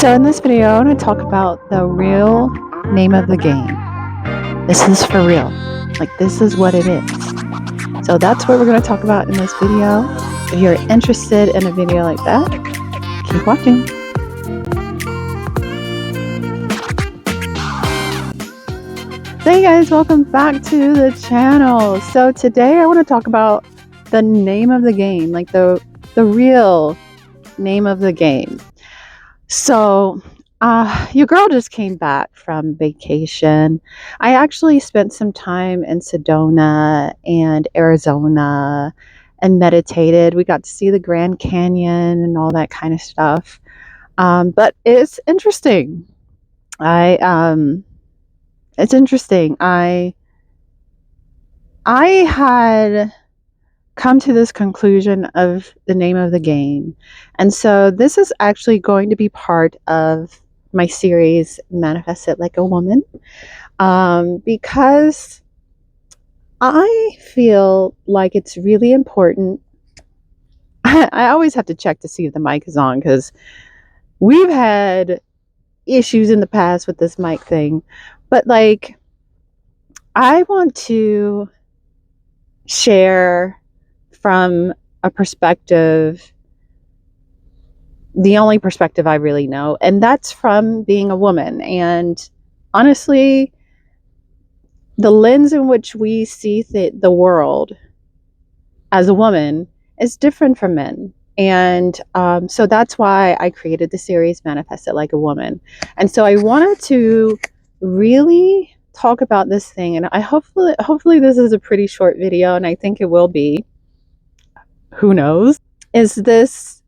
So in this video, I want to talk about the real name of the game. This is for real. Like, this is what it is. So that's what we're going to talk about in this video. If you're interested in a video like that, keep watching. Hey guys, welcome back to the channel. So today I want to talk about the name of the game, like the real name of the game. So your girl just came back from vacation. I actually spent some time in Sedona and Arizona and meditated. We got to see the Grand Canyon and all that kind of stuff. But it's interesting. It's interesting. I had come to this conclusion of the name of the game. And so this is actually going to be part of my series, Manifest It Like a Woman, because I feel like it's really important. I always have to check to see if the mic is on because we've had issues in the past with this mic thing. But like, I want to share from a perspective, the only perspective I really know, and that's from being a woman. And honestly, the lens in which we see the world as a woman is different from men. And so that's why I created the series Manifest It Like a Woman. And so I wanted to really talk about this thing, and I hopefully this is a pretty short video, and I think it will be. Who knows? Is this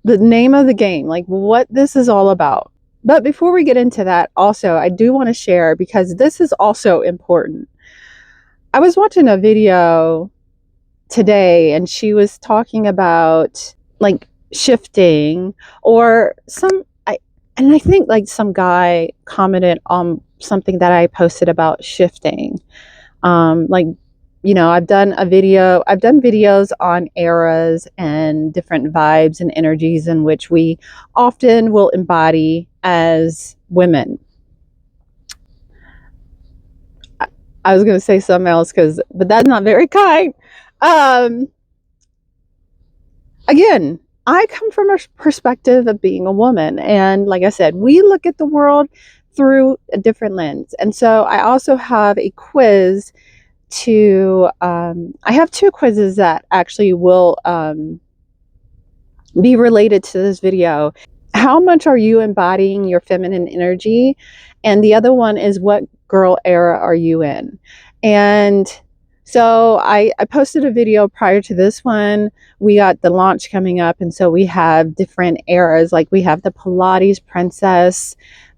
the name of the game, like what this is all about? But before we get into that, also, I do want to share, because this is also important. I was watching a video today and she was talking about like shifting, or I think like some guy commented on something that I posted about shifting. Like, you know, I've done videos on eras and different vibes and energies in which we often will embody as women. I was going to say something else, but that's not very kind. Again, I come from a perspective of being a woman. And like I said, we look at the world through a different lens. And so I also have a quiz I have two quizzes that actually will be related to this video. How much are you embodying your feminine energy? And the other one is, what girl era are you in? And so I posted a video prior to this one. We got the launch coming up, and so we have different eras. Like, we have the Pilates princess.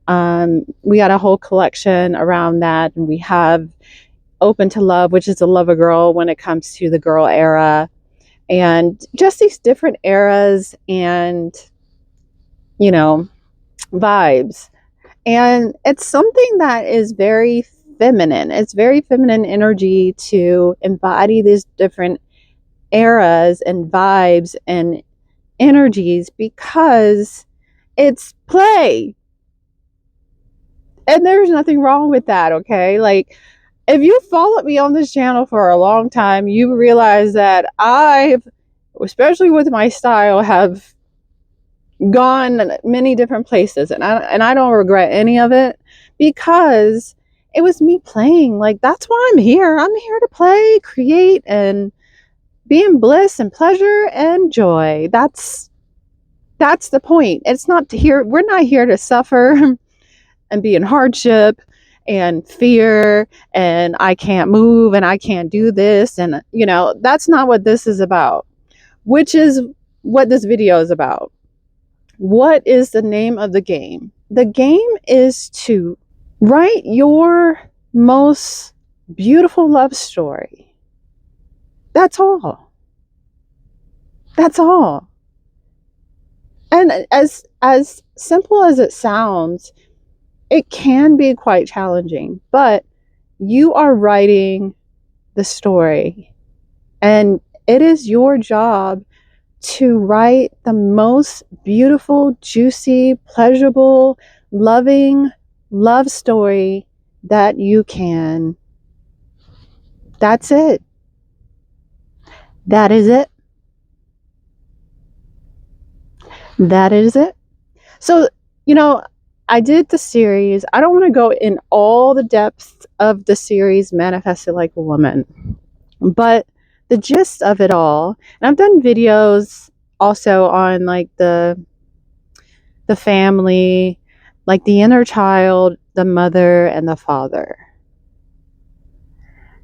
We got a whole collection around that, and we have Open to Love, which is a lover girl when it comes to the girl era, and just these different eras and, you know, vibes. And it's something that is very feminine. It's very feminine energy to embody these different eras and vibes and energies, because it's play. And there's nothing wrong with that, okay? Like, if you followed me on this channel for a long time, you realize that I've, especially with my style, have gone many different places, and I don't regret any of it, because it was me playing. Like, that's why I'm here. I'm here to play, create, and be in bliss and pleasure and joy. That's the point. It's not to here. We're not here to suffer and be in hardship and fear, and I can't move and I can't do this, and you know, that's not what this is about, which is what this video is about. What is the name of the game? The game is to write your most beautiful love story. That's all. That's all. And as simple as it sounds, it can be quite challenging, but you are writing the story, and it is your job to write the most beautiful, juicy, pleasurable, loving love story that you can. That's it. That is it. That is it. So, you know, I did the series. I don't want to go in all the depth of the series Manifested Like a Woman, but the gist of it all, and I've done videos also on like the family, like the inner child, the mother, and the father.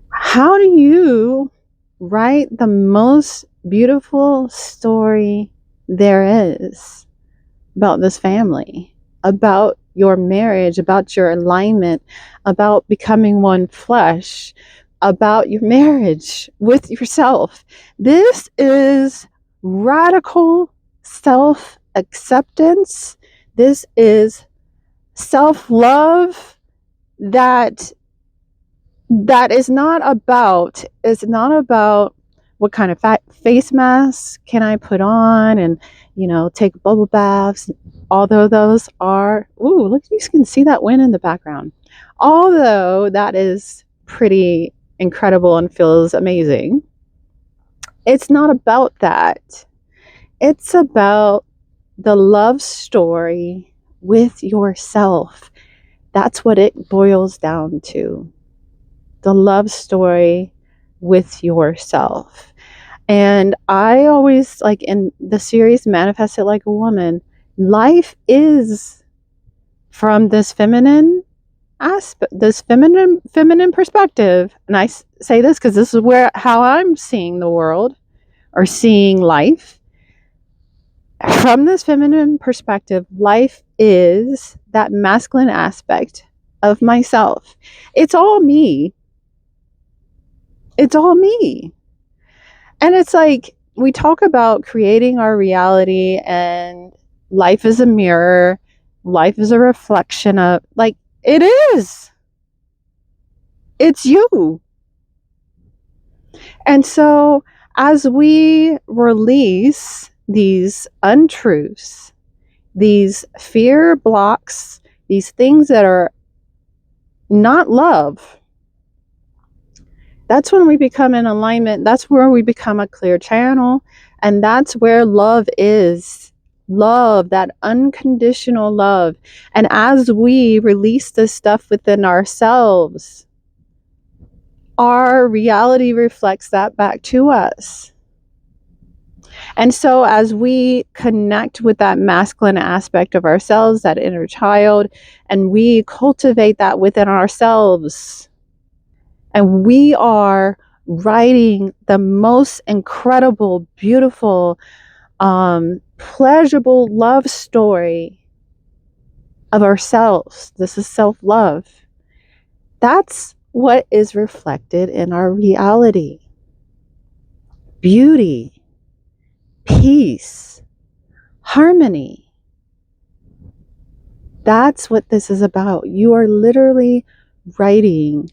How do you write the most beautiful story there is about this family, about your marriage, about your alignment, about becoming one flesh, about your marriage with yourself? This is radical self acceptance. This is self love that is not about what kind of face mask can I put on and take bubble baths, although those are, ooh, look, you can see that wind in the background, although that is pretty incredible and feels amazing. It's not about that. It's about the love story with yourself. That's what it boils down to. The love story with yourself. And I always, like in the series Manifested Like a Woman, life is from this feminine aspect, this feminine perspective. And I say this because this is how I'm seeing the world or seeing life. From this feminine perspective, life is that masculine aspect of myself. It's all me. It's all me. And it's like we talk about creating our reality and life is a mirror, life is a reflection of, like, it is. It's you. And so as we release these untruths, these fear blocks, these things that are not love, that's when we become in alignment. That's where we become a clear channel. And that's where love is. Love, that unconditional love. And as we release this stuff within ourselves, our reality reflects that back to us. And so as we connect with that masculine aspect of ourselves, that inner child, and we cultivate that within ourselves, and we are writing the most incredible, beautiful, pleasurable love story of ourselves. This is self-love. That's what is reflected in our reality. Beauty, peace, harmony. That's what this is about. You are literally writing,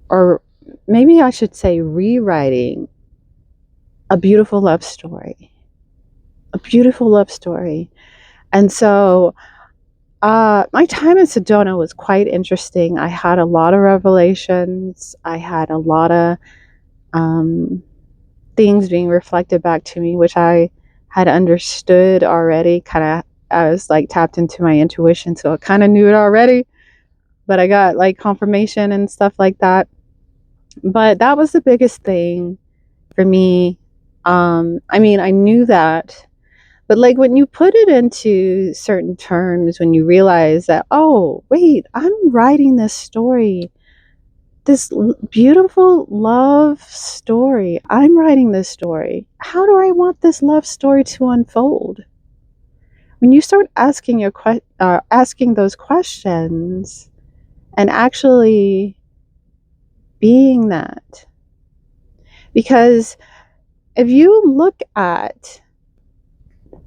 or maybe I should say rewriting, a beautiful love story. A beautiful love story. And so my time in Sedona was quite interesting. I had a lot of revelations. I had a lot of things being reflected back to me, which I had understood already. I was like tapped into my intuition, so I kind of knew it already. But I got like confirmation and stuff like that. But that was the biggest thing for me. I mean, I knew that. But like when you put it into certain terms, when you realize that, oh, wait, I'm writing this story, this beautiful love story. I'm writing this story. How do I want this love story to unfold? When you start asking asking those questions and actually being that, because if you look at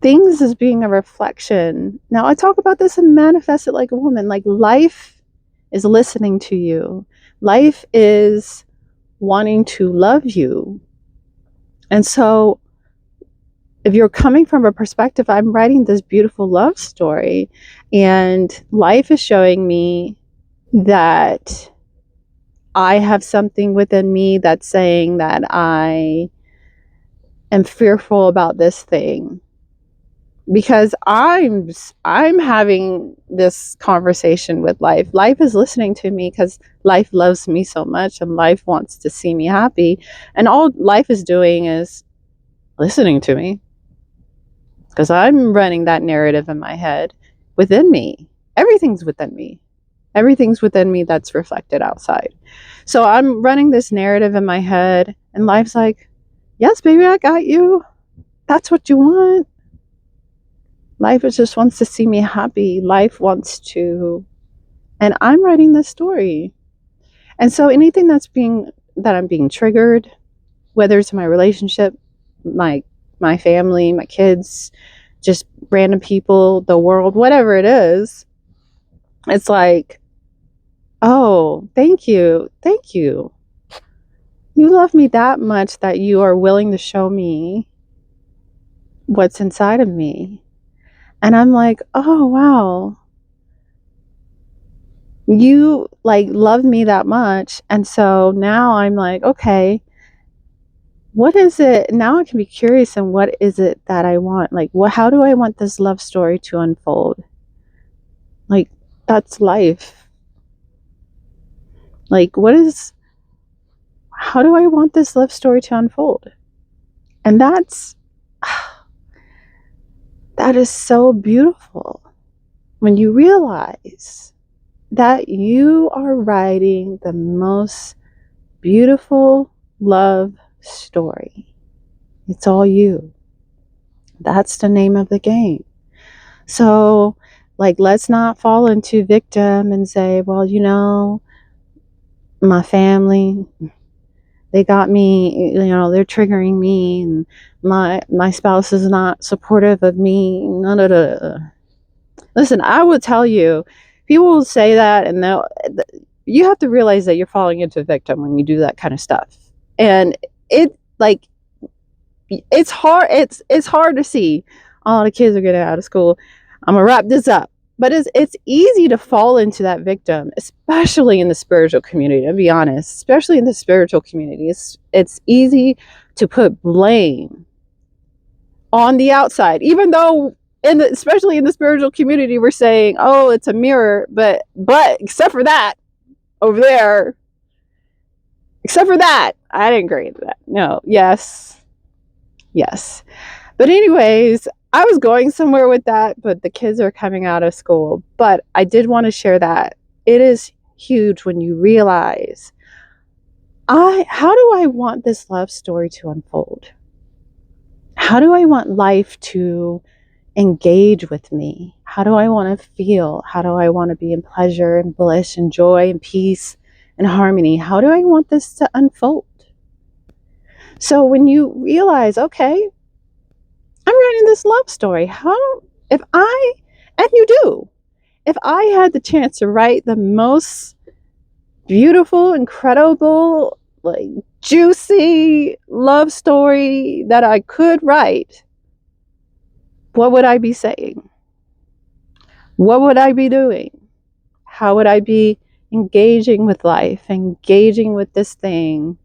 things as being a reflection. Now, I talk about this and Manifest It Like a Woman. Like, life is listening to you. Life is wanting to love you. And so if you're coming from a perspective, I'm writing this beautiful love story, and life is showing me that I have something within me that's saying that I am fearful about this thing, because I'm having this conversation with life. Life is listening to me because life loves me so much and life wants to see me happy, and all life is doing is listening to me, because I'm running that narrative in my head within me. Everything's within me. Everything's within me that's reflected outside. So I'm running this narrative in my head, and life's like, yes, baby, I got you. That's what you want. Life just wants to see me happy. Life wants to, and I'm writing this story. And so anything that I'm being triggered, whether it's my relationship, my my family, my kids, just random people, the world, whatever it is, it's like, oh, thank you. Thank you. You love me that much that you are willing to show me what's inside of me. And I'm like, oh, wow. You like love me that much. And so now I'm like, okay, what is it? Now I can be curious, and what is it that I want? Like, how do I want this love story to unfold? Like, that's life. Like, how do I want this love story to unfold? And that is so beautiful when you realize that you are writing the most beautiful love story. It's all you. That's the name of the game. So, like, let's not fall into victim and say, well, my family, they got me, they're triggering me, and my spouse is not supportive of me. No, no, no. Listen, I will tell you, people will say that, and you have to realize that you're falling into a victim when you do that kind of stuff. And it like it's hard. It's hard to see. Oh, the kids are getting out of school. I'm gonna wrap this up. But it's easy to fall into that victim, especially in the spiritual community. To be honest, especially in the spiritual community, it's easy to put blame on the outside, even though especially in the spiritual community, we're saying, oh, it's a mirror, but except for that over there, except for that, I didn't agree with that. No, yes. But anyways, I was going somewhere with that, but the kids are coming out of school. But I did want to share that it is huge when you realize, how do I want this love story to unfold? How do I want life to engage with me? How do I want to feel? How do I want to be in pleasure and bliss and joy and peace and harmony? How do I want this to unfold? So when you realize, okay, I'm writing this love story. If I had the chance to write the most beautiful, incredible, like juicy love story that I could write, what would I be saying? What would I be doing? How would I be engaging with life, engaging with this thing?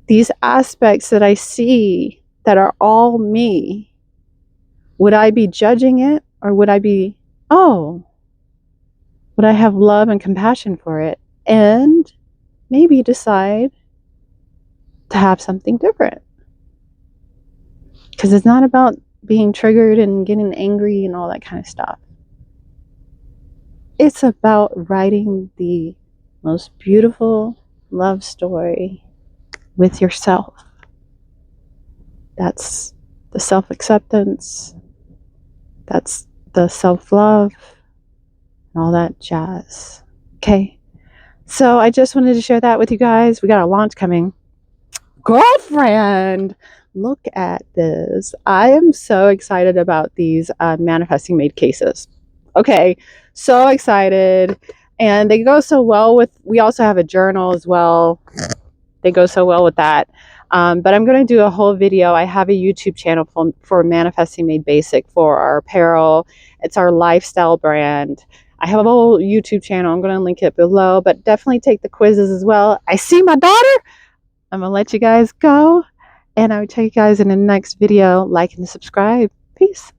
These aspects that I see that are all me, would I be judging it, or would I have love and compassion for it, and maybe decide to have something different? Because it's not about being triggered and getting angry and all that kind of stuff. It's about writing the most beautiful love story with yourself. That's the self-acceptance. That's the self-love and all that jazz. Okay. So I just wanted to share that with you guys. We got a launch coming. Girlfriend, look at this. I am so excited about these manifesting made cases. Okay. So excited. And they go so well with, we also have a journal as well. They go so well with that. But I'm going to do a whole video. I have a YouTube channel for Manifesting Made Basic for our apparel. It's our lifestyle brand. I have a whole YouTube channel. I'm going to link it below, but definitely take the quizzes as well. I see my daughter. I'm going to let you guys go, and I will check you guys in the next video. Like and subscribe. Peace.